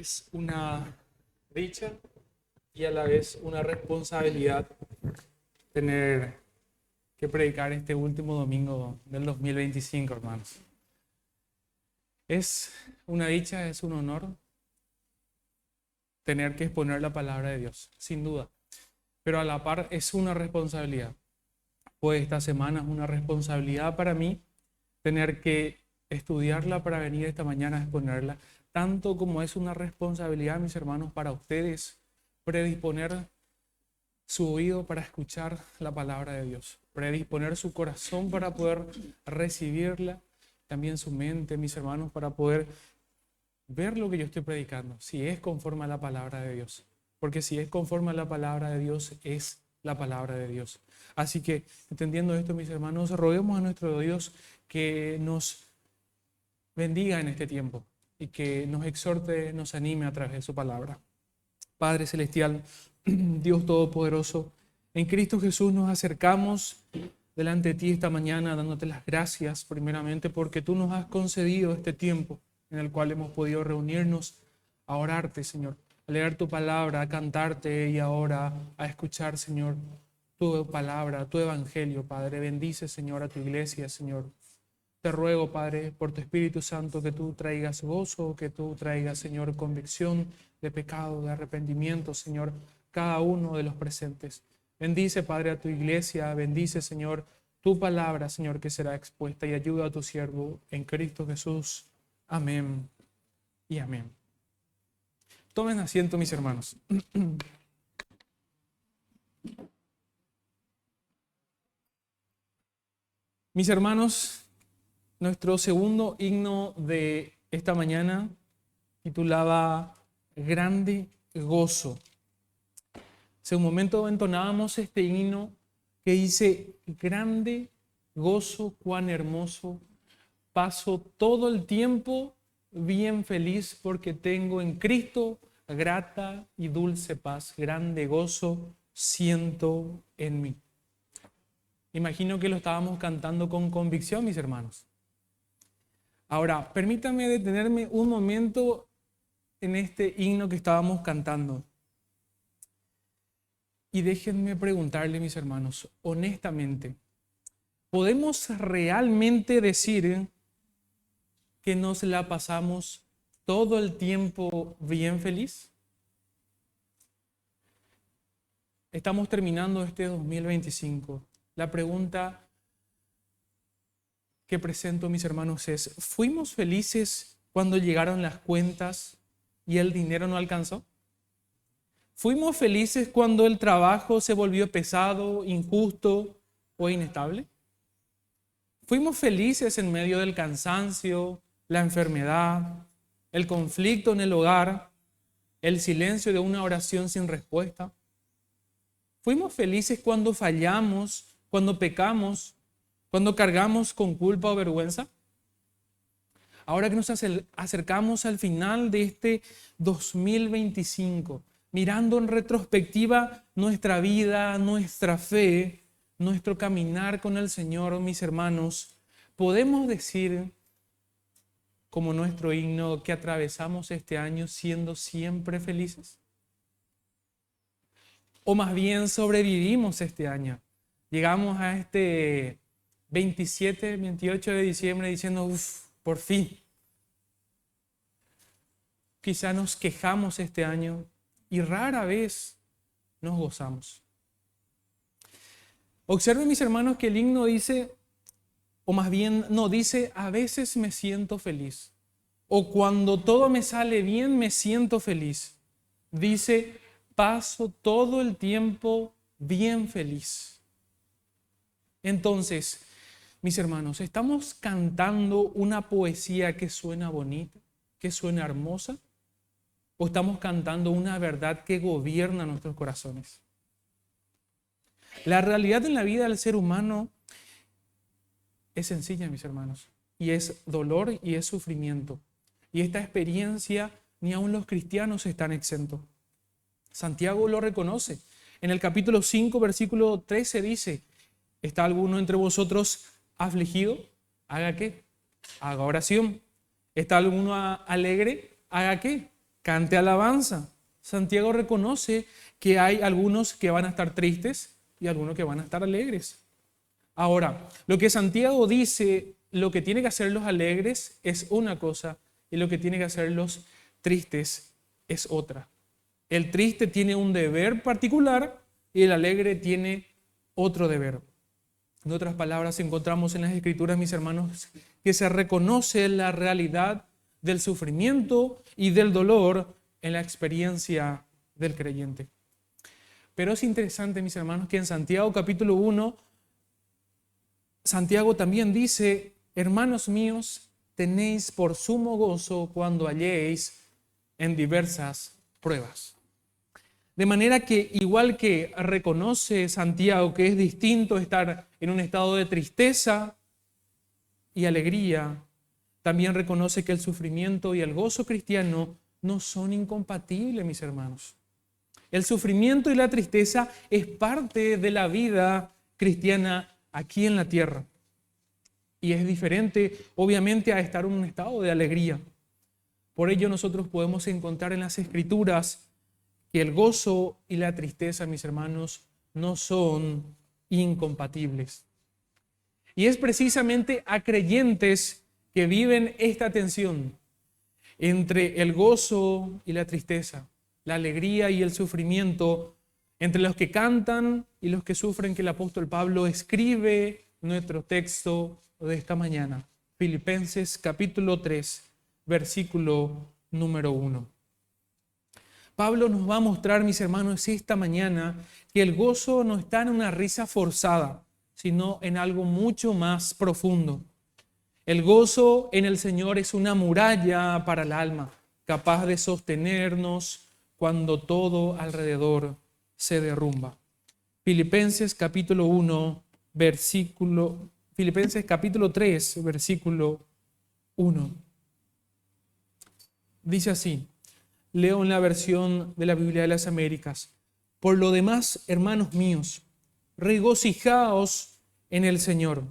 Es una dicha y a la vez una responsabilidad tener que predicar este último domingo del 2025, hermanos. Es una dicha, es un honor tener que exponer la palabra de Dios, sin duda. Pero a la par es una responsabilidad. Pues esta semana es una responsabilidad para mí tener que estudiarla para venir esta mañana a exponerla, tanto como es una responsabilidad, mis hermanos, para ustedes predisponer su oído para escuchar la palabra de Dios, predisponer su corazón para poder recibirla, también su mente, mis hermanos, para poder ver lo que yo estoy predicando, si es conforme a la palabra de Dios. Porque si es conforme a la palabra de Dios, es la palabra de Dios. Así que, entendiendo esto, mis hermanos, roguemos a nuestro Dios que nos bendiga en este tiempo y que nos exhorte, nos anime a través de su palabra. Padre Celestial, Dios Todopoderoso, en Cristo Jesús nos acercamos delante de ti esta mañana dándote las gracias primeramente porque tú nos has concedido este tiempo en el cual hemos podido reunirnos a orarte, Señor, a leer tu palabra, a cantarte y ahora a escuchar, Señor, tu palabra, tu evangelio, Padre. Bendice, Señor, a tu iglesia, Señor. Te ruego, Padre, por tu Espíritu Santo, que tú traigas gozo, que tú traigas, Señor, convicción de pecado, de arrepentimiento, Señor, cada uno de los presentes. Bendice, Padre, a tu iglesia, bendice, Señor, tu palabra, Señor, que será expuesta y ayuda a tu siervo en Cristo Jesús. Amén y amén. Tomen asiento, mis hermanos. Mis hermanos, nuestro segundo himno de esta mañana titulaba Grande Gozo. Hace un momento entonábamos este himno que dice: grande gozo, cuán hermoso, paso todo el tiempo bien feliz porque tengo en Cristo grata y dulce paz. Grande gozo siento en mí. Imagino que lo estábamos cantando con convicción, mis hermanos. Ahora, permítanme detenerme un momento en este himno que estábamos cantando. Y déjenme preguntarle, mis hermanos, honestamente, ¿podemos realmente decir que nos la pasamos todo el tiempo bien feliz? Estamos terminando este 2025. La pregunta que presento, mis hermanos, es: ¿fuimos felices cuando llegaron las cuentas y el dinero no alcanzó? ¿Fuimos felices cuando el trabajo se volvió pesado, injusto o inestable? ¿Fuimos felices en medio del cansancio, la enfermedad, el conflicto en el hogar, el silencio de una oración sin respuesta? ¿Fuimos felices cuando fallamos, cuando pecamos, cuando cargamos con culpa o vergüenza? Ahora que nos acercamos al final de este 2025, mirando en retrospectiva nuestra vida, nuestra fe, nuestro caminar con el Señor, mis hermanos, podemos decir, como nuestro himno, que atravesamos este año siendo siempre felices. O más bien sobrevivimos este año. Llegamos a este 27, 28 de diciembre diciendo: uff, por fin. Quizá nos quejamos este año y rara vez nos gozamos. Observen, mis hermanos, que el himno dice, o más bien no dice: a veces me siento feliz. O cuando todo me sale bien me siento feliz. Dice: paso todo el tiempo bien feliz. Entonces, mis hermanos, ¿estamos cantando una poesía que suena bonita, que suena hermosa? ¿O estamos cantando una verdad que gobierna nuestros corazones? La realidad en la vida del ser humano es sencilla, mis hermanos, y es dolor y es sufrimiento. Y esta experiencia ni aun los cristianos están exentos. Santiago lo reconoce. En el capítulo 5, versículo 13 dice: ¿está alguno entre vosotros afligido? ¿Haga qué? Haga oración. ¿Está alguno alegre? ¿Haga qué? cante alabanza. Santiago reconoce que hay algunos que van a estar tristes y algunos que van a estar alegres. Ahora, lo que Santiago dice, lo que tiene que hacer los alegres es una cosa y lo que tiene que hacer los tristes es otra. El triste tiene un deber particular y el alegre tiene otro deber. En otras palabras, encontramos en las Escrituras, mis hermanos, que se reconoce la realidad del sufrimiento y del dolor en la experiencia del creyente. Pero es interesante, mis hermanos, que en Santiago capítulo 1, Santiago también dice: hermanos míos, tenéis por sumo gozo cuando halléis en diversas pruebas. De manera que, igual que reconoce Santiago que es distinto estar en un estado de tristeza y alegría, también reconoce que el sufrimiento y el gozo cristiano no son incompatibles, mis hermanos. El sufrimiento y la tristeza es parte de la vida cristiana aquí en la tierra. Y es diferente, obviamente, a estar en un estado de alegría. Por ello, nosotros podemos encontrar en las Escrituras que el gozo y la tristeza, mis hermanos, no son incompatibles. Y es precisamente a creyentes que viven esta tensión entre el gozo y la tristeza, la alegría y el sufrimiento, entre los que cantan y los que sufren, que el apóstol Pablo escribe nuestro texto de esta mañana. Filipenses capítulo 3, versículo número 1. Pablo nos va a mostrar, mis hermanos, esta mañana que el gozo no está en una risa forzada, sino en algo mucho más profundo. El gozo en el Señor es una muralla para el alma, capaz de sostenernos cuando todo alrededor se derrumba. Filipenses capítulo 3, versículo 1. Dice así, leo en la versión de la Biblia de las Américas: por lo demás, hermanos míos, regocijaos en el Señor.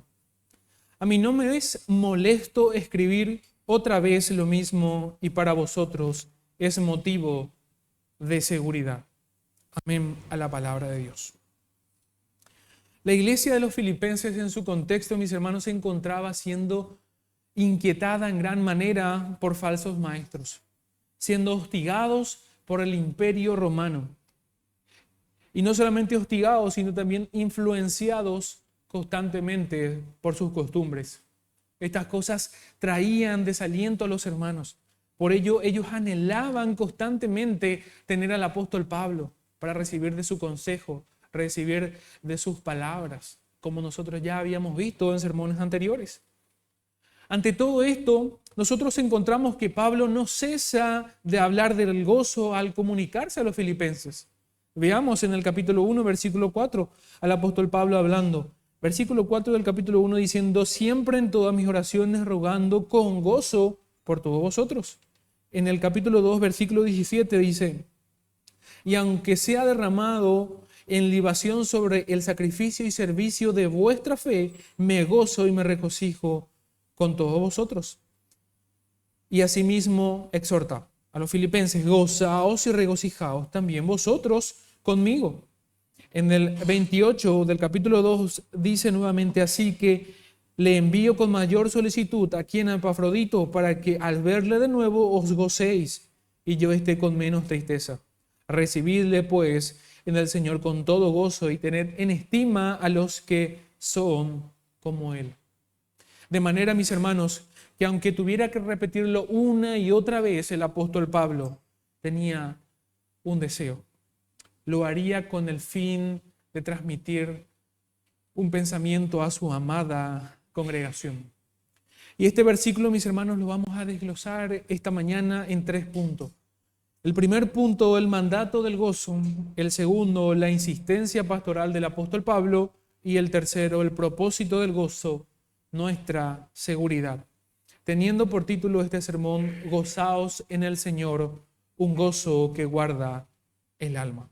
A mí no me es molesto escribir otra vez lo mismo y para vosotros es motivo de seguridad. Amén a la palabra de Dios. La iglesia de los filipenses en su contexto, mis hermanos, se encontraba siendo inquietada en gran manera por falsos maestros, siendo hostigados por el imperio romano. Y no solamente hostigados, sino también influenciados constantemente por sus costumbres. Estas cosas traían desaliento a los hermanos. Por ello, ellos anhelaban constantemente tener al apóstol Pablo para recibir de su consejo, recibir de sus palabras, como nosotros ya habíamos visto en sermones anteriores. Ante todo esto, nosotros encontramos que Pablo no cesa de hablar del gozo al comunicarse a los filipenses. Veamos en el capítulo 1, versículo 4, al apóstol Pablo hablando. Versículo 4 del capítulo 1 diciendo: siempre en todas mis oraciones rogando con gozo por todos vosotros. En el capítulo 2, versículo 17 dice: y aunque sea derramado en libación sobre el sacrificio y servicio de vuestra fe, me gozo y me regocijo con todos vosotros. Y asimismo exhorta a los filipenses: gozaos y regocijaos también vosotros conmigo. En el 28 del capítulo 2 dice nuevamente: así que le envío con mayor solicitud aquí en Epafrodito para que al verle de nuevo os gocéis y yo esté con menos tristeza. Recibidle pues en el Señor con todo gozo y tened en estima a los que son como Él. De manera, mis hermanos, que aunque tuviera que repetirlo una y otra vez, el apóstol Pablo tenía un deseo. Lo haría con el fin de transmitir un pensamiento a su amada congregación. Y este versículo, mis hermanos, lo vamos a desglosar esta mañana en 3 puntos. El primer punto, el mandato del gozo. El segundo, la insistencia pastoral del apóstol Pablo. Y el tercero, el propósito del gozo, nuestra seguridad. Teniendo por título este sermón: gozaos en el Señor, un gozo que guarda el alma.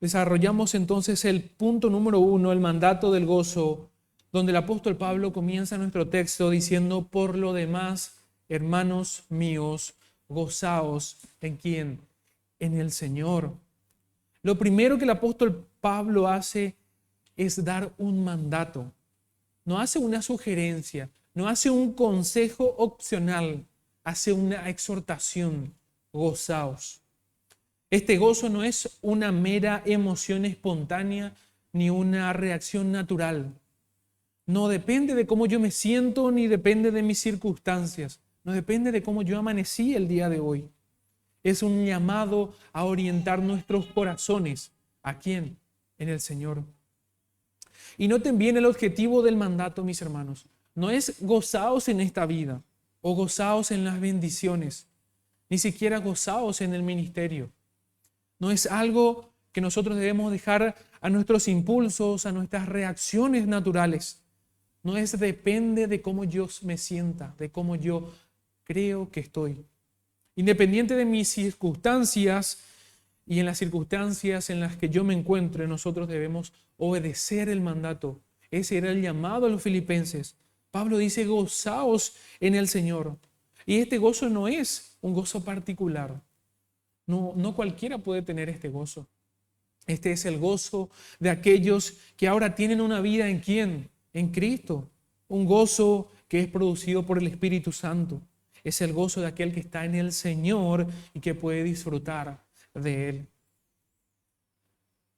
Desarrollamos entonces el punto número 1, el mandato del gozo, donde el apóstol Pablo comienza nuestro texto diciendo: por lo demás, hermanos míos, Gozaos ¿en quién? En el Señor. Lo primero que el apóstol Pablo hace es dar un mandato. No hace una sugerencia, no hace un consejo opcional, hace una exhortación. Gozaos. Este gozo no es una mera emoción espontánea ni una reacción natural. No depende de cómo yo me siento ni depende de mis circunstancias. No depende de cómo yo amanecí el día de hoy. Es un llamado a orientar nuestros corazones. ¿A quién? En el Señor. Y noten bien el objetivo del mandato, mis hermanos. No es gozaos en esta vida o gozaos en las bendiciones, ni siquiera gozaos en el ministerio. No es algo que nosotros debemos dejar a nuestros impulsos, a nuestras reacciones naturales. No es depende de cómo yo me sienta, de cómo yo creo que estoy. Independiente de mis circunstancias y en las circunstancias en las que yo me encuentre, nosotros debemos obedecer el mandato. Ese era el llamado a los filipenses. Pablo dice, gozaos en el Señor. Y este gozo no es un gozo particular. No cualquiera puede tener este gozo. Este es el gozo de aquellos que ahora tienen una vida ¿en quién? En Cristo. Un gozo que es producido por el Espíritu Santo. Es el gozo de aquel que está en el Señor y que puede disfrutar de Él.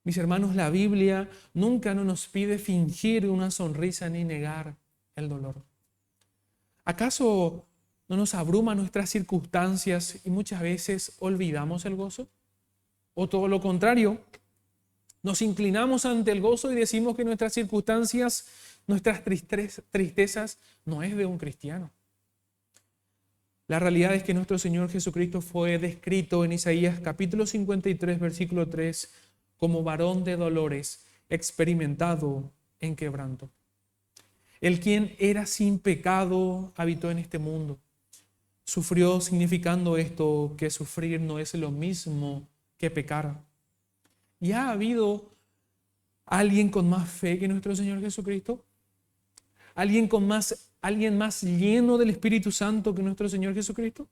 Mis hermanos, la Biblia nunca nos pide fingir una sonrisa ni negar el dolor. ¿Acaso no nos abruman nuestras circunstancias y muchas veces olvidamos el gozo? ¿O todo lo contrario? Nos inclinamos ante el gozo y decimos que nuestras circunstancias, nuestras tristezas, no es de un cristiano. La realidad es que nuestro Señor Jesucristo fue descrito en Isaías capítulo 53, versículo 3, como varón de dolores, experimentado en quebranto. El quien era sin pecado habitó en este mundo. Sufrió, significando esto que sufrir no es lo mismo que pecar. ¿Y ha habido alguien con más fe que nuestro Señor Jesucristo? ¿Alguien más lleno del Espíritu Santo que nuestro Señor Jesucristo?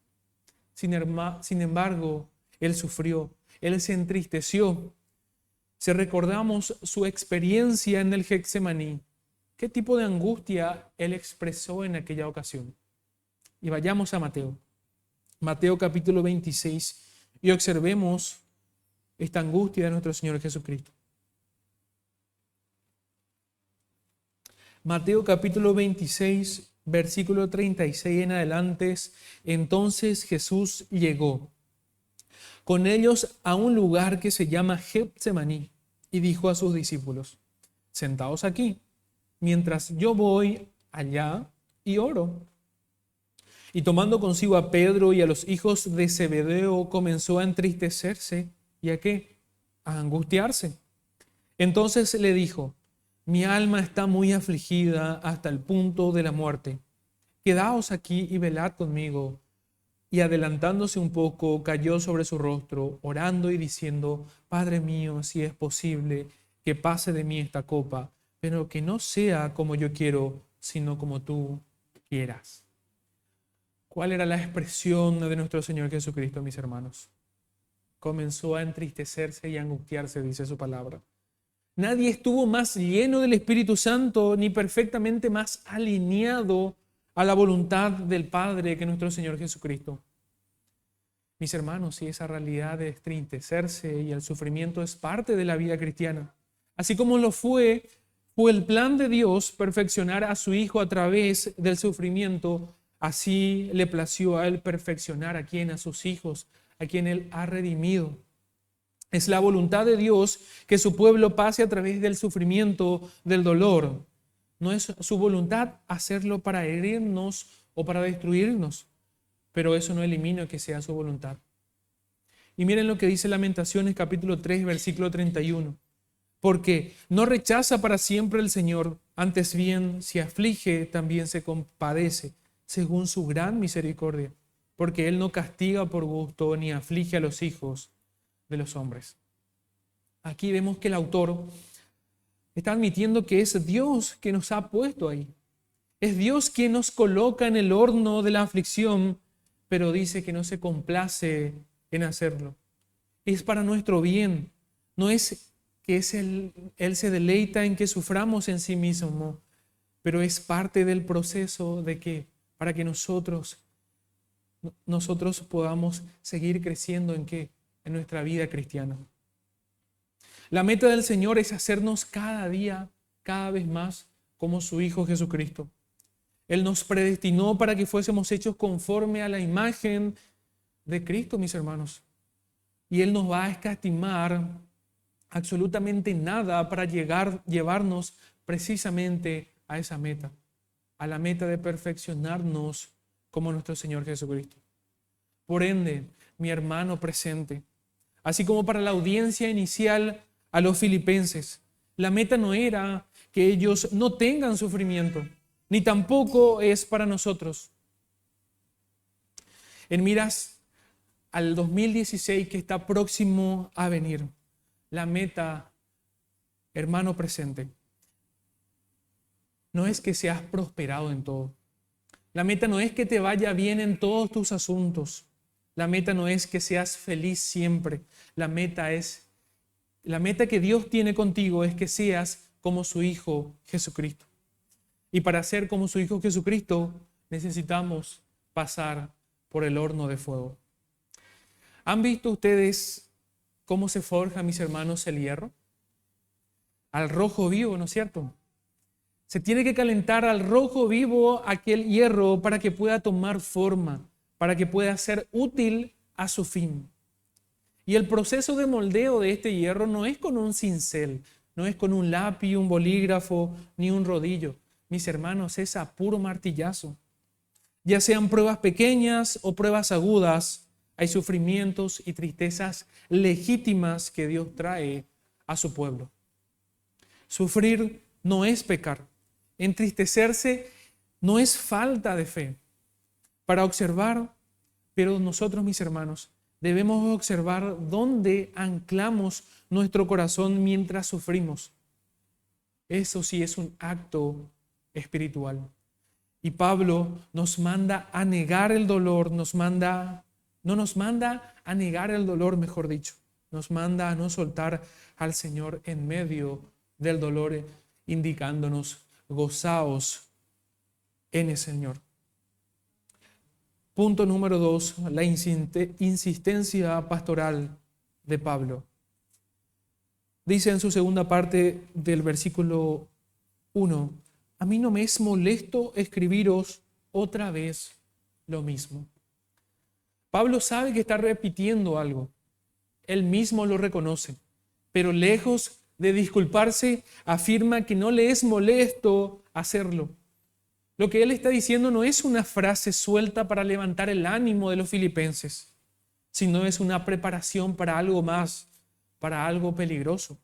Sin embargo, Él sufrió, Él se entristeció. Si recordamos su experiencia en el Getsemaní, ¿qué tipo de angustia Él expresó en aquella ocasión? Y vayamos a Mateo. Mateo capítulo 26 y observemos esta angustia de nuestro Señor Jesucristo. Mateo capítulo 26, versículo 36 en adelante. Entonces Jesús llegó con ellos a un lugar que se llama Getsemaní y dijo a sus discípulos, sentaos aquí, mientras yo voy allá y oro. Y tomando consigo a Pedro y a los hijos de Zebedeo, comenzó a entristecerse y ¿a qué? A angustiarse. Entonces le dijo, mi alma está muy afligida hasta el punto de la muerte. Quedaos aquí y velad conmigo. Y adelantándose un poco, cayó sobre su rostro, orando y diciendo, Padre mío, si es posible, que pase de mí esta copa, pero que no sea como yo quiero, sino como tú quieras. ¿Cuál era la expresión de nuestro Señor Jesucristo, mis hermanos? Comenzó a entristecerse y a angustiarse, dice su palabra. Nadie estuvo más lleno del Espíritu Santo ni perfectamente más alineado a la voluntad del Padre que nuestro Señor Jesucristo. Mis hermanos, si esa realidad de entristecerse y el sufrimiento es parte de la vida cristiana, así como lo fue el plan de Dios perfeccionar a su Hijo a través del sufrimiento, así le plació a Él perfeccionar a quien, a sus hijos, a quien Él ha redimido. Es la voluntad de Dios que su pueblo pase a través del sufrimiento, del dolor. No es su voluntad hacerlo para herirnos o para destruirnos, pero eso no elimina que sea su voluntad. Y miren lo que dice Lamentaciones capítulo 3, versículo 31. Porque no rechaza para siempre el Señor, antes bien, si aflige, también se compadece, según su gran misericordia. Porque Él no castiga por gusto ni aflige a los hijos de los hombres. Aquí vemos que el autor está admitiendo que es Dios que nos ha puesto ahí. Es Dios quien nos coloca en el horno de la aflicción pero dice que no se complace en hacerlo. Es para nuestro bien. No es que Él se deleita en que suframos en sí mismo, pero es parte del proceso de que para que nosotros podamos seguir creciendo en qué, en nuestra vida cristiana. La meta del Señor es hacernos cada día, cada vez más como su Hijo Jesucristo. Él nos predestinó para que fuésemos hechos conforme a la imagen de Cristo, mis hermanos. Y Él nos va a escatimar absolutamente nada para llevarnos precisamente a esa meta, a la meta de perfeccionarnos como nuestro Señor Jesucristo. Por ende, mi hermano presente, así como para la audiencia inicial a los filipenses, la meta no era que ellos no tengan sufrimiento, ni tampoco es para nosotros. En miras al 2016 que está próximo a venir, la meta, hermano presente, no es que seas prosperado en todo. La meta no es que te vaya bien en todos tus asuntos. La meta no es que seas feliz siempre. La meta que Dios tiene contigo es que seas como su Hijo Jesucristo. Y para ser como su Hijo Jesucristo necesitamos pasar por el horno de fuego. ¿Han visto ustedes cómo se forja, mis hermanos, el hierro? Al rojo vivo, ¿no es cierto? Se tiene que calentar al rojo vivo aquel hierro para que pueda tomar forma, para que pueda ser útil a su fin. Y el proceso de moldeo de este hierro no es con un cincel, no es con un lápiz, un bolígrafo, ni un rodillo. Mis hermanos, es a puro martillazo. Ya sean pruebas pequeñas o pruebas agudas, hay sufrimientos y tristezas legítimas que Dios trae a su pueblo. Sufrir no es pecar. Entristecerse no es falta de fe. Para observar, pero nosotros, mis hermanos, debemos observar dónde anclamos nuestro corazón mientras sufrimos. Eso sí es un acto espiritual. Y Pablo nos manda a negar el dolor, no nos manda a negar el dolor, mejor dicho. Nos manda a no soltar al Señor en medio del dolor, indicándonos: gozaos en el Señor. Punto número 2, la insistencia pastoral de Pablo. Dice en su segunda parte del versículo 1, a mí no me es molesto escribiros otra vez lo mismo. Pablo sabe que está repitiendo algo. Él mismo lo reconoce, pero lejos de disculparse, afirma que no le es molesto hacerlo. Lo que él está diciendo no es una frase suelta para levantar el ánimo de los filipenses, sino es una preparación para algo más, para algo peligroso.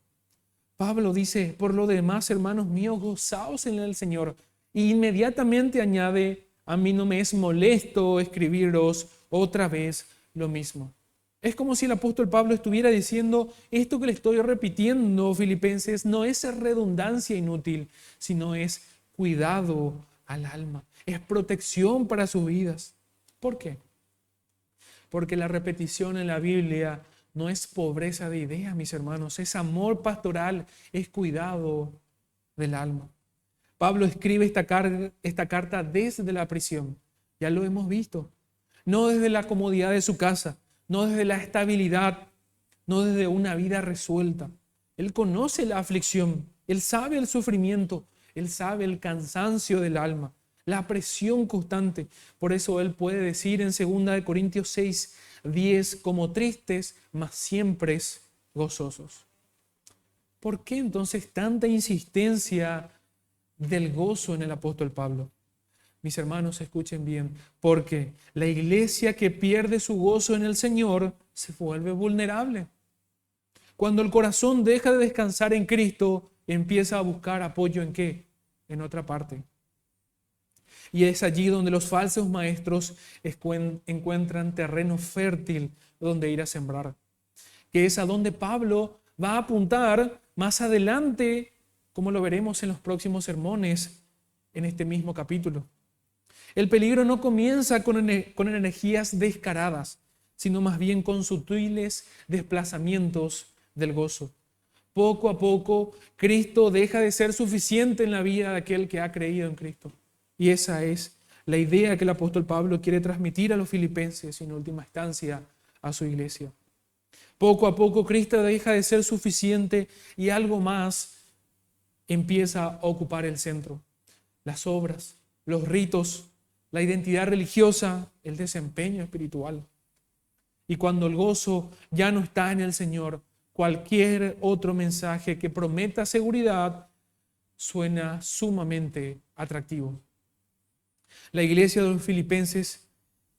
Pablo dice: por lo demás, hermanos míos, gozaos en el Señor. Y inmediatamente añade: a mí no me es molesto escribiros otra vez lo mismo. Es como si el apóstol Pablo estuviera diciendo: esto que le estoy repitiendo, filipenses, no es redundancia inútil, sino es cuidado al alma, es protección para sus vidas. ¿Por qué? Porque la repetición en la Biblia no es pobreza de ideas, mis hermanos, es amor pastoral, es cuidado del alma. Pablo escribe esta carta desde la prisión, ya lo hemos visto, no desde la comodidad de su casa, no desde la estabilidad, no desde una vida resuelta. Él conoce la aflicción, él sabe el sufrimiento, él sabe el cansancio del alma, la presión constante. Por eso él puede decir en 2 Corintios 6:10, como tristes, mas siempre gozosos. ¿Por qué entonces tanta insistencia del gozo en el apóstol Pablo? Mis hermanos, escuchen bien, porque la iglesia que pierde su gozo en el Señor se vuelve vulnerable. Cuando el corazón deja de descansar en Cristo, empieza a buscar apoyo ¿en qué? En otra parte. Y es allí donde los falsos maestros encuentran terreno fértil donde ir a sembrar, que es a donde Pablo va a apuntar más adelante, como lo veremos en los próximos sermones en este mismo capítulo. El peligro no comienza con energías descaradas, sino más bien con sutiles desplazamientos del gozo. Poco a poco, Cristo deja de ser suficiente en la vida de aquel que ha creído en Cristo. Y esa es la idea que el apóstol Pablo quiere transmitir a los filipenses y en última instancia a su iglesia. Poco a poco, Cristo deja de ser suficiente y algo más empieza a ocupar el centro. Las obras, los ritos, la identidad religiosa, el desempeño espiritual. Y cuando el gozo ya no está en el Señor, cualquier otro mensaje que prometa seguridad suena sumamente atractivo. La iglesia de los filipenses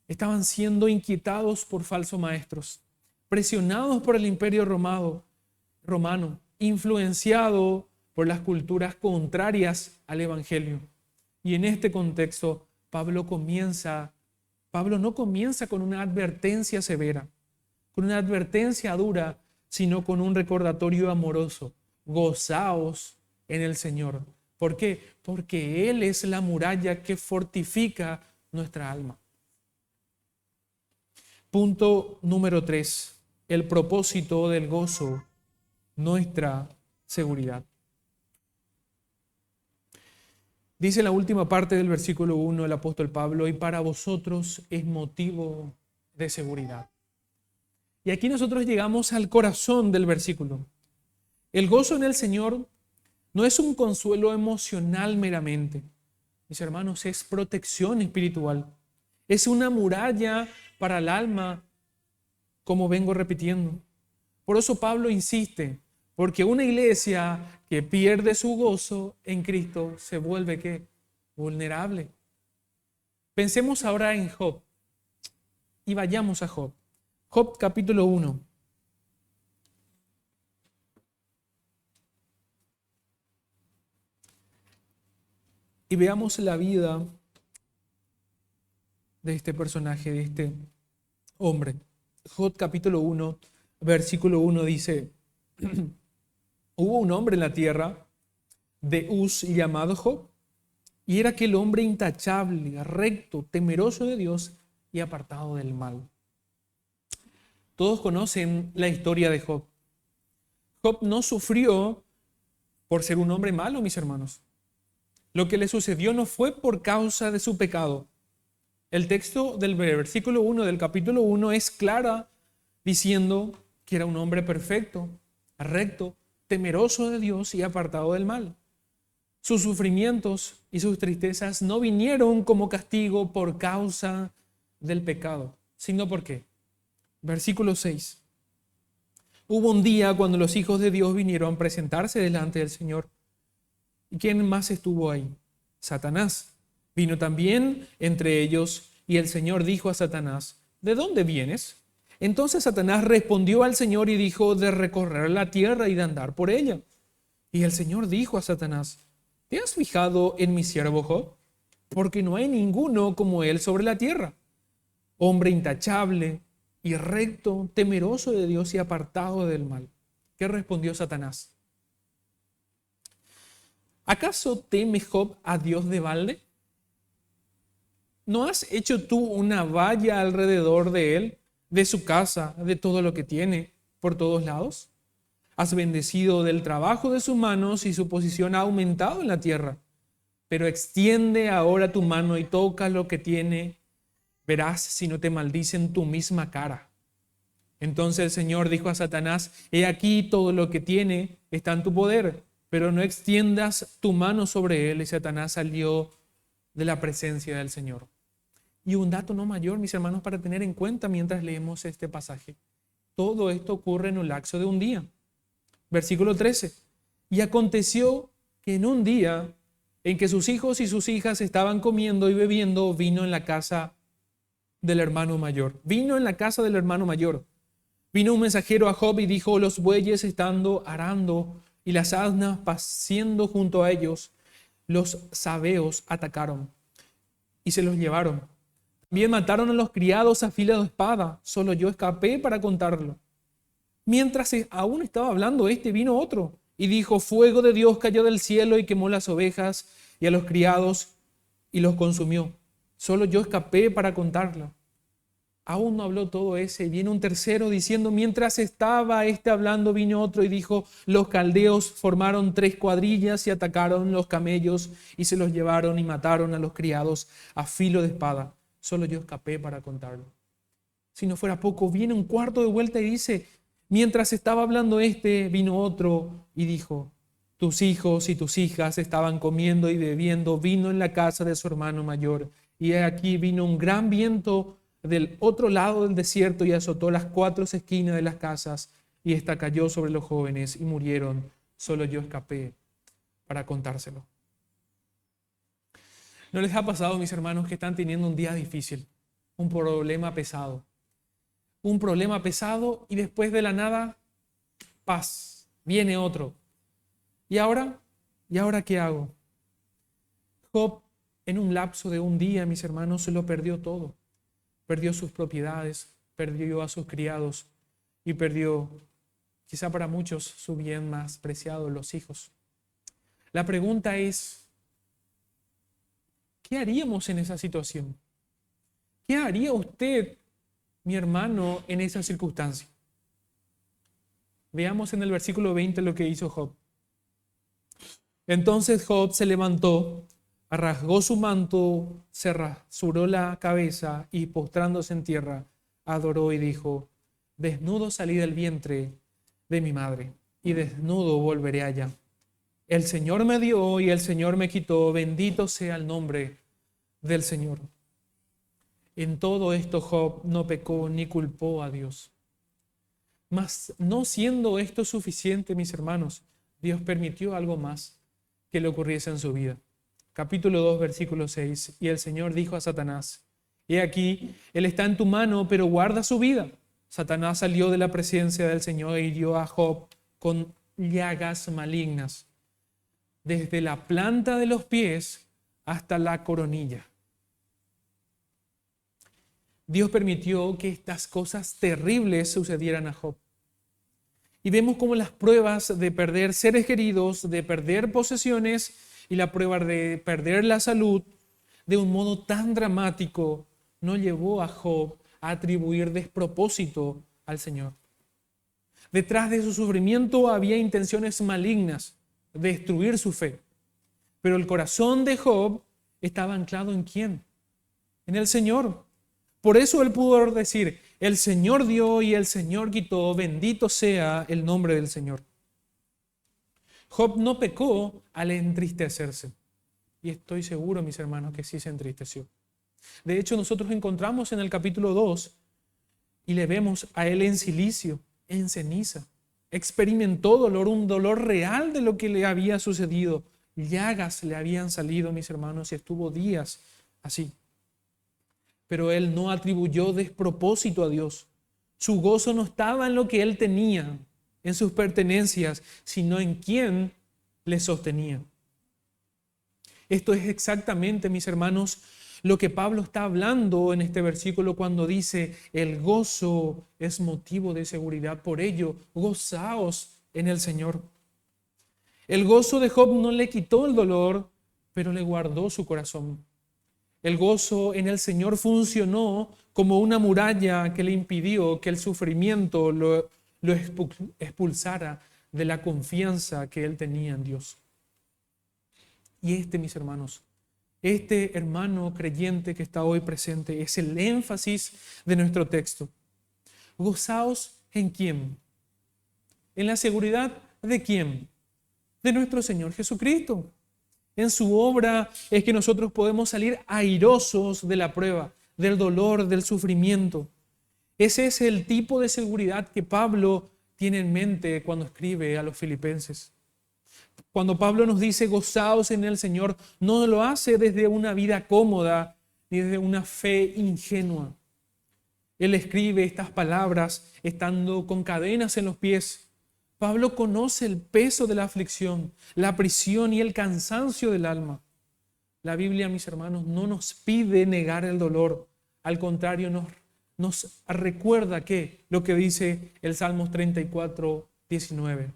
estaban siendo inquietados por falsos maestros, presionados por el imperio romano, influenciado por las culturas contrarias al evangelio. Y en este contexto, Pablo no comienza con una advertencia severa, con una advertencia dura, sino con un recordatorio amoroso. Gozaos en el Señor. ¿Por qué? Porque Él es la muralla que fortifica nuestra alma. Punto número 3. El propósito del gozo, nuestra seguridad. Dice la última parte del versículo 1 el apóstol Pablo, y para vosotros es motivo de seguridad. Y aquí nosotros llegamos al corazón del versículo. El gozo en el Señor no es un consuelo emocional meramente. Mis hermanos, es protección espiritual. Es una muralla para el alma, como vengo repitiendo. Por eso Pablo insiste, porque una iglesia que pierde su gozo en Cristo se vuelve ¿qué? Vulnerable. Pensemos ahora en Job y vayamos a Job. Job capítulo 1. Y veamos la vida de este personaje, de este hombre. Job capítulo 1, versículo 1 dice, hubo un hombre en la tierra de Uz llamado Job, y era aquel hombre intachable, recto, temeroso de Dios y apartado del mal. Todos conocen la historia de Job. Job no sufrió por ser un hombre malo, mis hermanos. Lo que le sucedió no fue por causa de su pecado. El texto del versículo 1 del capítulo 1 es clara diciendo que era un hombre perfecto, recto, temeroso de Dios y apartado del mal. Sus sufrimientos y sus tristezas no vinieron como castigo por causa del pecado, sino por qué. Versículo 6. Hubo un día cuando los hijos de Dios vinieron a presentarse delante del Señor. ¿Y quién más estuvo ahí? Satanás. Vino también entre ellos y el Señor dijo a Satanás, ¿de dónde vienes? Entonces Satanás respondió al Señor y dijo, de recorrer la tierra y de andar por ella. Y el Señor dijo a Satanás, ¿te has fijado en mi siervo Job? Porque no hay ninguno como él sobre la tierra. Hombre intachable y recto, temeroso de Dios y apartado del mal. ¿Qué respondió Satanás? ¿Acaso teme Job a Dios de balde? ¿No has hecho tú una valla alrededor de él, de su casa, de todo lo que tiene, por todos lados? Has bendecido del trabajo de sus manos y su posición ha aumentado en la tierra. Pero extiende ahora tu mano y toca lo que tiene. Verás si no te maldicen tu misma cara. Entonces el Señor dijo a Satanás, he aquí todo lo que tiene está en tu poder, pero no extiendas tu mano sobre él. Y Satanás salió de la presencia del Señor. Y un dato no mayor, mis hermanos, para tener en cuenta mientras leemos este pasaje. Todo esto ocurre en un lapso de un día. Versículo 13. Y aconteció que en un día en que sus hijos y sus hijas estaban comiendo y bebiendo, vino en la casa del hermano mayor. Vino en la casa del hermano mayor. Vino un mensajero a Job y dijo, los bueyes estando arando y las asnas paciendo junto a ellos, los sabeos atacaron y se los llevaron. También mataron a los criados a filo de espada, solo yo escapé para contarlo. Mientras aún estaba hablando vino otro y dijo, fuego de Dios cayó del cielo y quemó las ovejas y a los criados y los consumió. Solo yo escapé para contarla. Aún no habló todo ese, y viene un tercero diciendo, mientras estaba hablando, vino otro y dijo, los caldeos formaron 3 cuadrillas y atacaron los camellos y se los llevaron y mataron a los criados a filo de espada. Solo yo escapé para contarlo. Si no fuera poco, viene un cuarto de vuelta y dice, mientras estaba hablando vino otro y dijo, tus hijos y tus hijas estaban comiendo y bebiendo vino en la casa de su hermano mayor. Y aquí vino un gran viento del otro lado del desierto y azotó las 4 esquinas de las casas y esta cayó sobre los jóvenes y murieron. Solo yo escapé para contárselo. ¿No les ha pasado, mis hermanos, que están teniendo un día difícil? Un problema pesado. Un problema pesado y después de la nada, paz. Viene otro. ¿Y ahora? ¿Y ahora qué hago? Job, en un lapso de un día, mis hermanos, se lo perdió todo. Perdió sus propiedades, perdió a sus criados y perdió, quizá para muchos, su bien más preciado, los hijos. La pregunta es, ¿qué haríamos en esa situación? ¿Qué haría usted, mi hermano, en esa circunstancia? Veamos en el versículo 20 lo que hizo Job. Entonces Job se levantó, rasgó su manto, se rasuró la cabeza y postrándose en tierra, adoró y dijo, desnudo salí del vientre de mi madre y desnudo volveré allá. El Señor me dio y el Señor me quitó, bendito sea el nombre del Señor. En todo esto Job no pecó ni culpó a Dios. Mas no siendo esto suficiente, mis hermanos, Dios permitió algo más que le ocurriese en su vida. Capítulo 2, versículo 6. Y el Señor dijo a Satanás, he aquí, él está en tu mano, pero guarda su vida. Satanás salió de la presencia del Señor e hirió a Job con llagas malignas, desde la planta de los pies hasta la coronilla. Dios permitió que estas cosas terribles sucedieran a Job. Y vemos cómo las pruebas de perder seres queridos, de perder posesiones y la prueba de perder la salud de un modo tan dramático no llevó a Job a atribuir despropósito al Señor. Detrás de su sufrimiento había intenciones malignas de destruir su fe. Pero el corazón de Job estaba anclado ¿en quién? En el Señor. Por eso él pudo decir, el Señor dio y el Señor quitó, bendito sea el nombre del Señor. Job no pecó al entristecerse. Y estoy seguro, mis hermanos, que sí se entristeció. De hecho, nosotros encontramos en el capítulo 2 y le vemos a él en silicio, en ceniza. Experimentó dolor, un dolor real de lo que le había sucedido. Llagas le habían salido, mis hermanos, y estuvo días así. Pero él no atribuyó despropósito a Dios. Su gozo no estaba en lo que él tenía, en sus pertenencias, sino en quien le sostenía. Esto es exactamente, mis hermanos, lo que Pablo está hablando en este versículo cuando dice, el gozo es motivo de seguridad. Por ello, gozaos en el Señor. El gozo de Job no le quitó el dolor, pero le guardó su corazón. El gozo en el Señor funcionó como una muralla que le impidió que el sufrimiento lo expulsara de la confianza que él tenía en Dios. Y mis hermanos, este hermano creyente que está hoy presente es el énfasis de nuestro texto. ¿Gozaos en quién? ¿En la seguridad de quién? De nuestro Señor Jesucristo. En su obra es que nosotros podemos salir airosos de la prueba, del dolor, del sufrimiento. Ese es el tipo de seguridad que Pablo tiene en mente cuando escribe a los filipenses. Cuando Pablo nos dice gozaos en el Señor, no lo hace desde una vida cómoda ni desde una fe ingenua. Él escribe estas palabras estando con cadenas en los pies. Pablo conoce el peso de la aflicción, la prisión y el cansancio del alma. La Biblia, mis hermanos, no nos pide negar el dolor. Al contrario, nos recuerda que lo que dice el Salmos 34, 19.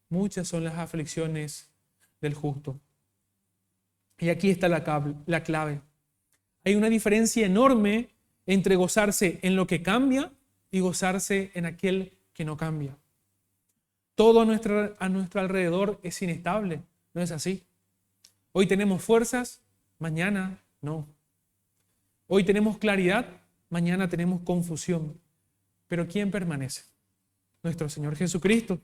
Muchas son las aflicciones del justo. Y aquí está la clave. Hay una diferencia enorme entre gozarse en lo que cambia y gozarse en aquel que no cambia. Todo a nuestro alrededor es inestable, ¿no es así? Hoy tenemos fuerzas, mañana no. Hoy tenemos claridad, mañana tenemos confusión. Pero ¿quién permanece? Nuestro Señor Jesucristo.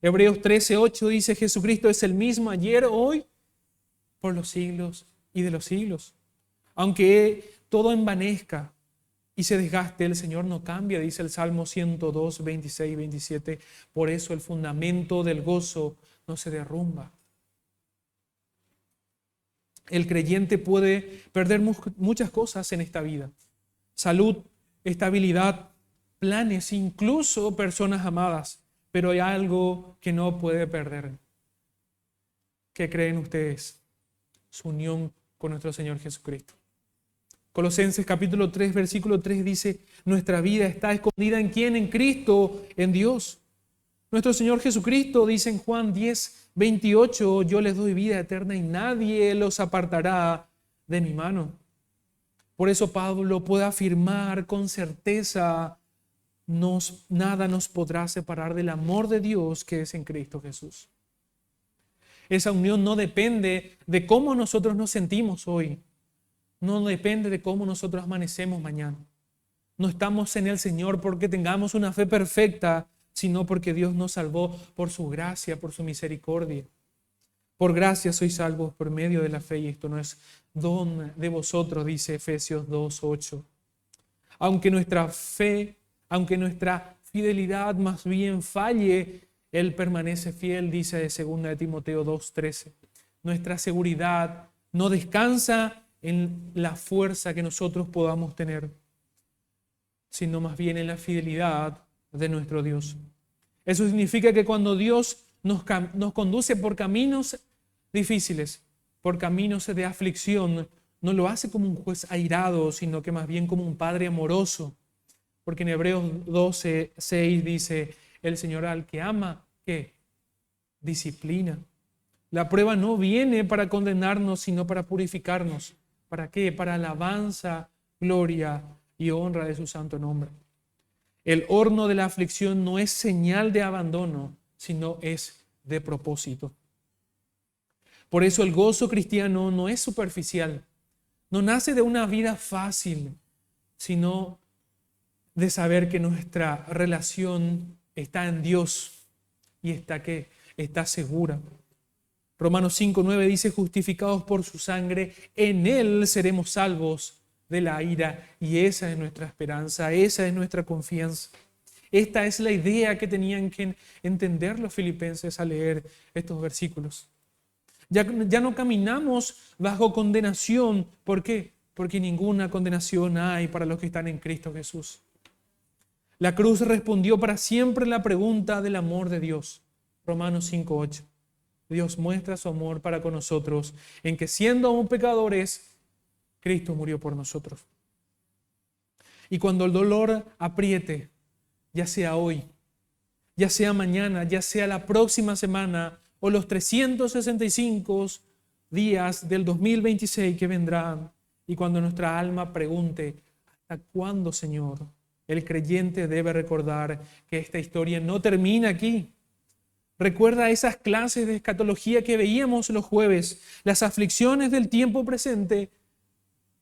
Hebreos 13:8 dice: Jesucristo es el mismo ayer, hoy, por los siglos y de los siglos. Aunque todo envanezca y se desgaste, el Señor no cambia, dice el Salmo 102, 26 y 27. Por eso el fundamento del gozo no se derrumba. El creyente puede perder muchas cosas en esta vida: salud, estabilidad, planes, incluso personas amadas. Pero hay algo que no puede perder. ¿Qué creen ustedes? Su unión con nuestro Señor Jesucristo. Colosenses capítulo 3, versículo 3 dice: nuestra vida está escondida ¿en quién? En Cristo, en Dios. Nuestro Señor Jesucristo dice en Juan 10, 28: yo les doy vida eterna y nadie los apartará de mi mano. Por eso Pablo puede afirmar con certeza: nada nos podrá separar del amor de Dios que es en Cristo Jesús. Esa unión no depende de cómo nosotros nos sentimos hoy. No depende de cómo nosotros amanecemos mañana. No estamos en el Señor porque tengamos una fe perfecta, sino porque Dios nos salvó por su gracia, por su misericordia. Por gracia sois salvos por medio de la fe, y esto no es don de vosotros, dice Efesios 2:8. Aunque nuestra fidelidad más bien falle, Él permanece fiel, dice de 2 de Timoteo 2:13. Nuestra seguridad no descansa en la fuerza que nosotros podamos tener, sino más bien en la fidelidad de nuestro Dios. Eso significa que cuando Dios nos conduce por caminos difíciles, por caminos de aflicción, no lo hace como un juez airado, sino que más bien como un padre amoroso. Porque en Hebreos 12:6 dice: el Señor al que ama, ¿qué? Disciplina. La prueba no viene para condenarnos, sino para purificarnos. ¿Para qué? Para alabanza, gloria y honra de su santo nombre. El horno de la aflicción no es señal de abandono, sino es de propósito. Por eso el gozo cristiano no es superficial, no nace de una vida fácil, sino de saber que nuestra relación está en Dios y está segura. Romanos 5:9 dice: justificados por su sangre, en Él seremos salvos de la ira. Y esa es nuestra esperanza, esa es nuestra confianza. Esta es la idea que tenían que entender los filipenses al leer estos versículos. Ya no caminamos bajo condenación. ¿Por qué? Porque ninguna condenación hay para los que están en Cristo Jesús. La cruz respondió para siempre la pregunta del amor de Dios. Romanos 5:8. Dios muestra su amor para con nosotros en que, siendo aún pecadores, Cristo murió por nosotros. Y cuando el dolor apriete, ya sea hoy, ya sea mañana, ya sea la próxima semana o los 365 días del 2026 que vendrán, y cuando nuestra alma pregunte: ¿hasta cuándo, Señor?, el creyente debe recordar que esta historia no termina aquí. Recuerda esas clases de escatología que veíamos los jueves. Las aflicciones del tiempo presente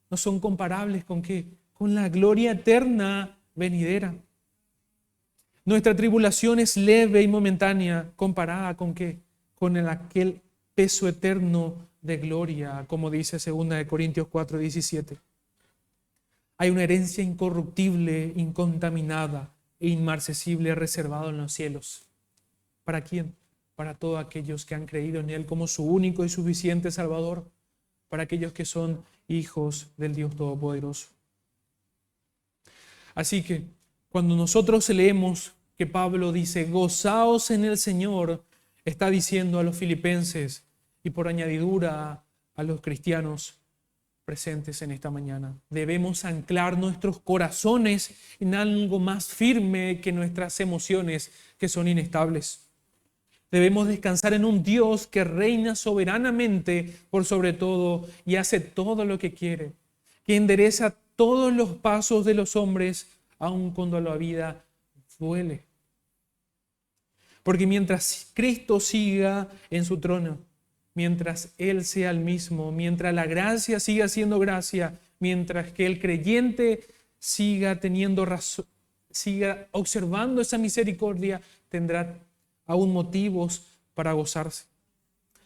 no son comparables ¿con qué? Con la gloria eterna venidera. Nuestra tribulación es leve y momentánea comparada ¿con qué? Con aquel peso eterno de gloria, como dice 2 Corintios 4:17. Hay una herencia incorruptible, incontaminada e inmarcesible reservado en los cielos. ¿Para quién? Para todos aquellos que han creído en Él como su único y suficiente Salvador, para aquellos que son hijos del Dios Todopoderoso. Así que cuando nosotros leemos que Pablo dice: gozaos en el Señor, está diciendo a los filipenses y por añadidura a los cristianos presentes en esta mañana: debemos anclar nuestros corazones en algo más firme que nuestras emociones, que son inestables. Debemos descansar en un Dios que reina soberanamente por sobre todo y hace todo lo que quiere. que endereza todos los pasos de los hombres, aun cuando la vida duele. Porque mientras Cristo siga en su trono, mientras Él sea el mismo, mientras la gracia siga siendo gracia, mientras que el creyente siga teniendo razón, siga observando esa misericordia, tendrá aún motivos para gozarse.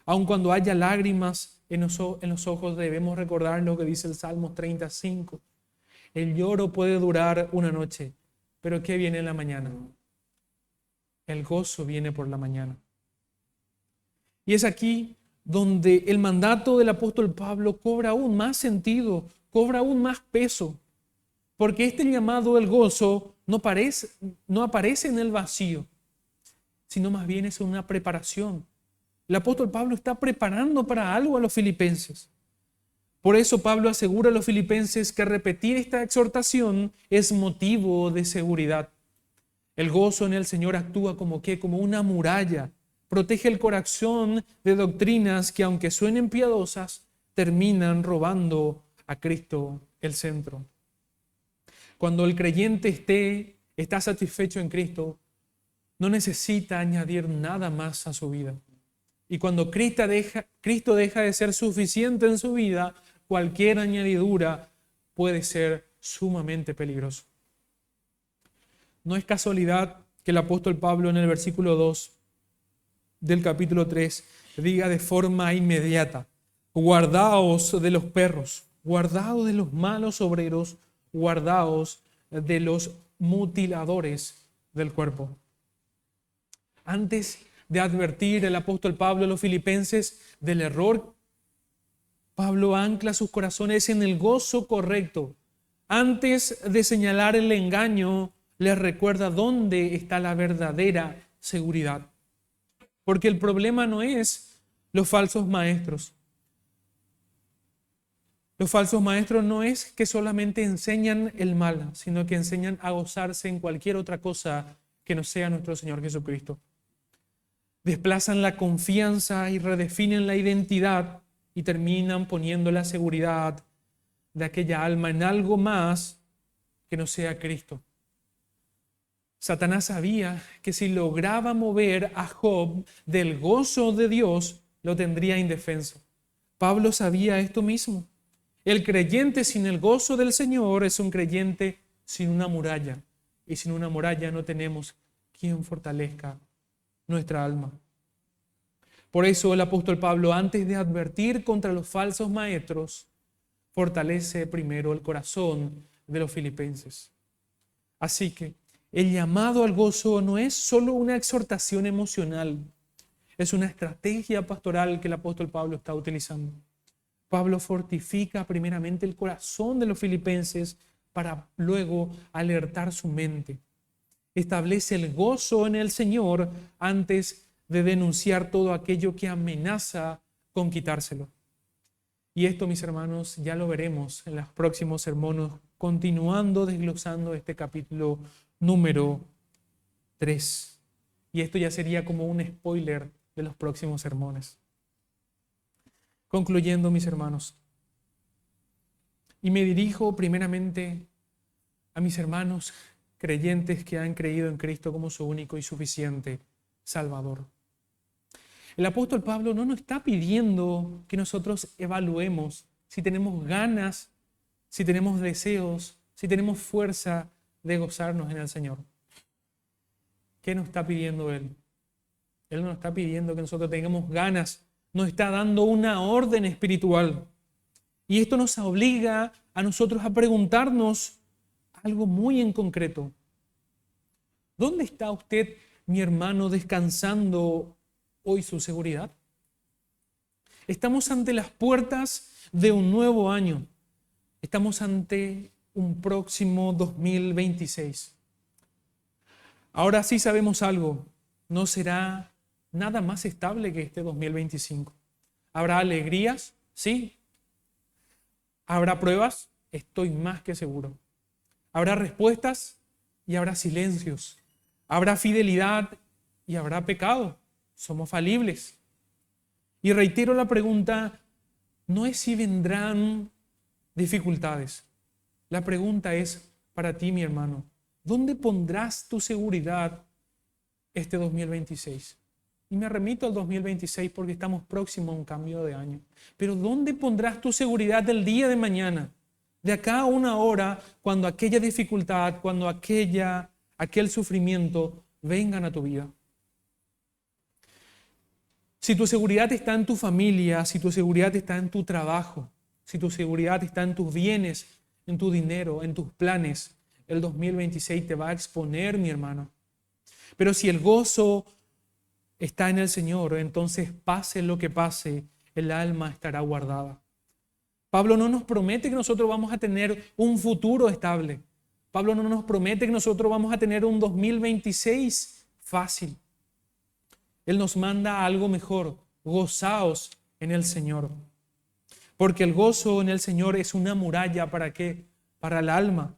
Aun cuando haya lágrimas en los ojos, debemos recordar lo que dice el Salmo 35. El lloro puede durar una noche, pero ¿qué viene en la mañana? El gozo viene por la mañana. Y es aquí donde el mandato del apóstol Pablo cobra aún más sentido, cobra aún más peso, porque este llamado del gozo no aparece en el vacío, sino más bien es una preparación. El apóstol Pablo está preparando para algo a los filipenses. Por eso Pablo asegura a los filipenses que repetir esta exhortación es motivo de seguridad. El gozo en el Señor actúa como una muralla. Protege el corazón de doctrinas que, aunque suenen piadosas, terminan robando a Cristo el centro. Cuando el creyente está satisfecho en Cristo, no necesita añadir nada más a su vida. Y cuando Cristo deja de ser suficiente en su vida, cualquier añadidura puede ser sumamente peligroso. No es casualidad que el apóstol Pablo en el versículo 2 del capítulo 3 diga de forma inmediata: guardaos de los perros, guardaos de los malos obreros, guardaos de los mutiladores del cuerpo. Antes de advertir el apóstol Pablo a los filipenses del error, Pablo ancla sus corazones en el gozo correcto. Antes de señalar el engaño, les recuerda dónde está la verdadera seguridad. Porque el problema no es los falsos maestros. Los falsos maestros no es que solamente enseñan el mal, sino que enseñan a gozarse en cualquier otra cosa que no sea nuestro Señor Jesucristo. Desplazan la confianza y redefinen la identidad y terminan poniendo la seguridad de aquella alma en algo más que no sea Cristo. Satanás sabía que si lograba mover a Job del gozo de Dios, lo tendría indefenso. Pablo sabía esto mismo. El creyente sin el gozo del Señor es un creyente sin una muralla. Y sin una muralla no tenemos quien fortalezca nuestra alma. Por eso el apóstol Pablo, antes de advertir contra los falsos maestros, fortalece primero el corazón de los filipenses. Así que el llamado al gozo no es solo una exhortación emocional, es una estrategia pastoral que el apóstol Pablo está utilizando. Pablo fortifica primeramente el corazón de los filipenses para luego alertar su mente. Establece el gozo en el Señor antes de denunciar todo aquello que amenaza con quitárselo. Y esto, mis hermanos, ya lo veremos en los próximos sermones, continuando desglosando este capítulo número 3. Y esto ya sería como un spoiler de los próximos sermones. Concluyendo, mis hermanos, y me dirijo primeramente a mis hermanos creyentes que han creído en Cristo como su único y suficiente Salvador. El apóstol Pablo no nos está pidiendo que nosotros evaluemos si tenemos ganas, si tenemos deseos, si tenemos fuerza de gozarnos en el Señor. ¿Qué nos está pidiendo Él? Él no nos está pidiendo que nosotros tengamos ganas, nos está dando una orden espiritual. Y esto nos obliga a nosotros a preguntarnos algo muy en concreto. ¿Dónde está usted, mi hermano, descansando hoy su seguridad? Estamos ante las puertas de un nuevo año. Estamos ante un próximo 2026. Ahora sí sabemos algo. No será nada más estable que este 2025. ¿Habrá alegrías? Sí. ¿Habrá pruebas? Estoy más que seguro. ¿Habrá respuestas? Y habrá silencios. ¿Habrá fidelidad? Y habrá pecado. Somos falibles. Y reitero la pregunta, no es si vendrán dificultades. La pregunta es para ti, mi hermano, ¿dónde pondrás tu seguridad este 2026? Y me remito al 2026 porque estamos próximos a un cambio de año. Pero ¿dónde pondrás tu seguridad del día de mañana? De acá a una hora, cuando aquella dificultad, cuando aquel sufrimiento vengan a tu vida. Si tu seguridad está en tu familia, si tu seguridad está en tu trabajo, si tu seguridad está en tus bienes, en tu dinero, en tus planes, el 2026 te va a exponer, mi hermano. Pero si el gozo está en el Señor, entonces pase lo que pase, el alma estará guardada. Pablo no nos promete que nosotros vamos a tener un futuro estable. Pablo no nos promete que nosotros vamos a tener un 2026 fácil. Él nos manda algo mejor. Gozaos en el Señor. Porque el gozo en el Señor es una muralla, ¿para qué? Para el alma.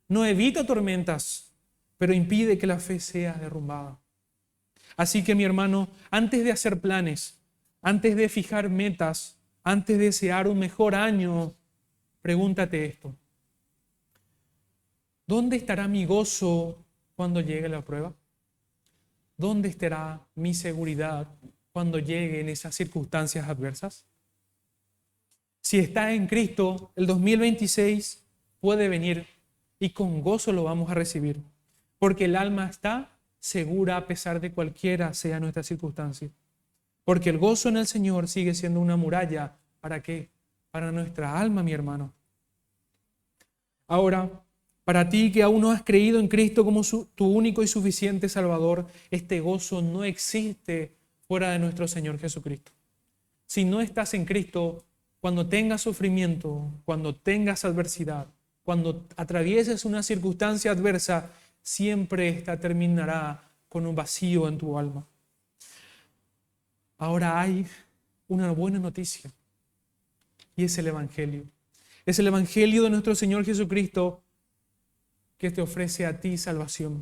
No evita tormentas, pero impide que la fe sea derrumbada. Así que, mi hermano, antes de hacer planes, antes de fijar metas, antes de desear un mejor año, pregúntate esto. ¿Dónde estará mi gozo cuando llegue la prueba? ¿Dónde estará mi seguridad cuando lleguen esas circunstancias adversas? Si está en Cristo, el 2026 puede venir y con gozo lo vamos a recibir, porque el alma está segura a pesar de cualquiera sea nuestra circunstancia. Porque el gozo en el Señor sigue siendo una muralla. ¿Para qué? Para nuestra alma, mi hermano. Ahora, para ti que aún no has creído en Cristo como tu único y suficiente Salvador, este gozo no existe fuera de nuestro Señor Jesucristo. Si no estás en Cristo, cuando tengas sufrimiento, cuando tengas adversidad, cuando atravieses una circunstancia adversa, siempre esta terminará con un vacío en tu alma. Ahora hay una buena noticia y es el Evangelio. Es el Evangelio de nuestro Señor Jesucristo que te ofrece a ti salvación.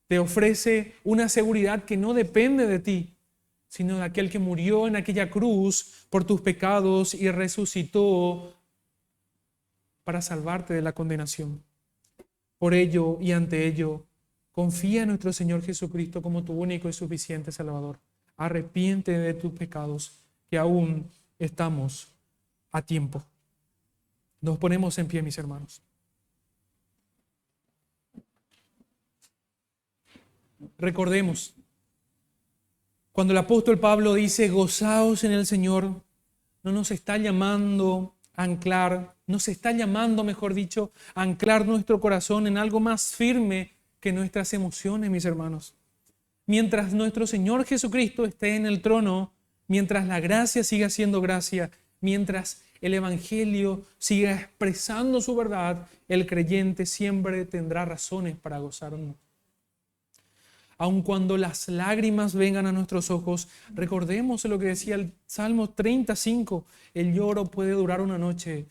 Te ofrece una seguridad que no depende de ti, sino de aquel que murió en aquella cruz por tus pecados y resucitó para salvarte de la condenación. Por ello y ante ello, confía en nuestro Señor Jesucristo como tu único y suficiente Salvador. Arrepiente de tus pecados, que aún estamos a tiempo. Nos ponemos en pie, mis hermanos. Recordemos, cuando el apóstol Pablo dice, gozaos en el Señor, no nos está llamando a anclar, nos está llamando, mejor dicho, a anclar nuestro corazón en algo más firme que nuestras emociones, mis hermanos. Mientras nuestro Señor Jesucristo esté en el trono, mientras la gracia siga siendo gracia, mientras el Evangelio siga expresando su verdad, el creyente siempre tendrá razones para gozarnos. Aun cuando las lágrimas vengan a nuestros ojos, recordemos lo que decía el Salmo 35, el lloro puede durar una noche,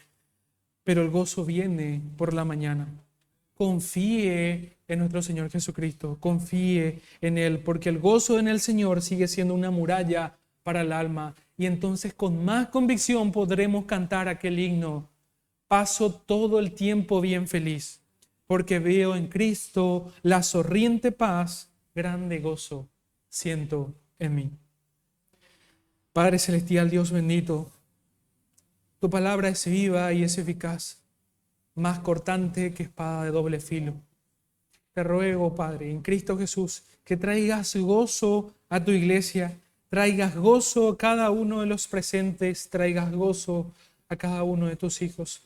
pero el gozo viene por la mañana. Confíe en nuestro Señor Jesucristo, confíe en Él, porque el gozo en el Señor sigue siendo una muralla para el alma, y entonces con más convicción podremos cantar aquel himno: paso todo el tiempo bien feliz, porque veo en Cristo la sorriente paz, grande gozo siento en mí. Padre celestial, Dios bendito, tu palabra es viva y es eficaz, más cortante que espada de doble filo. Te ruego, Padre, en Cristo Jesús, que traigas gozo a tu iglesia, traigas gozo a cada uno de los presentes, traigas gozo a cada uno de tus hijos.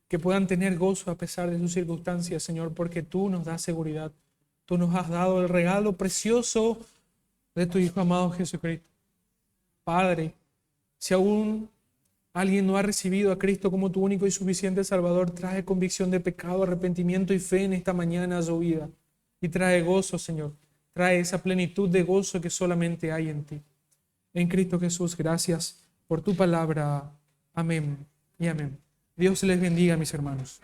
Que puedan tener gozo a pesar de sus circunstancias, Señor, porque tú nos das seguridad. Tú nos has dado el regalo precioso de tu Hijo amado Jesucristo. Padre, si aún alguien no ha recibido a Cristo como tu único y suficiente Salvador, trae convicción de pecado, arrepentimiento y fe en esta mañana a su vida. Y trae gozo, Señor. Trae esa plenitud de gozo que solamente hay en ti. En Cristo Jesús, gracias por tu palabra. Amén y amén. Dios les bendiga, mis hermanos.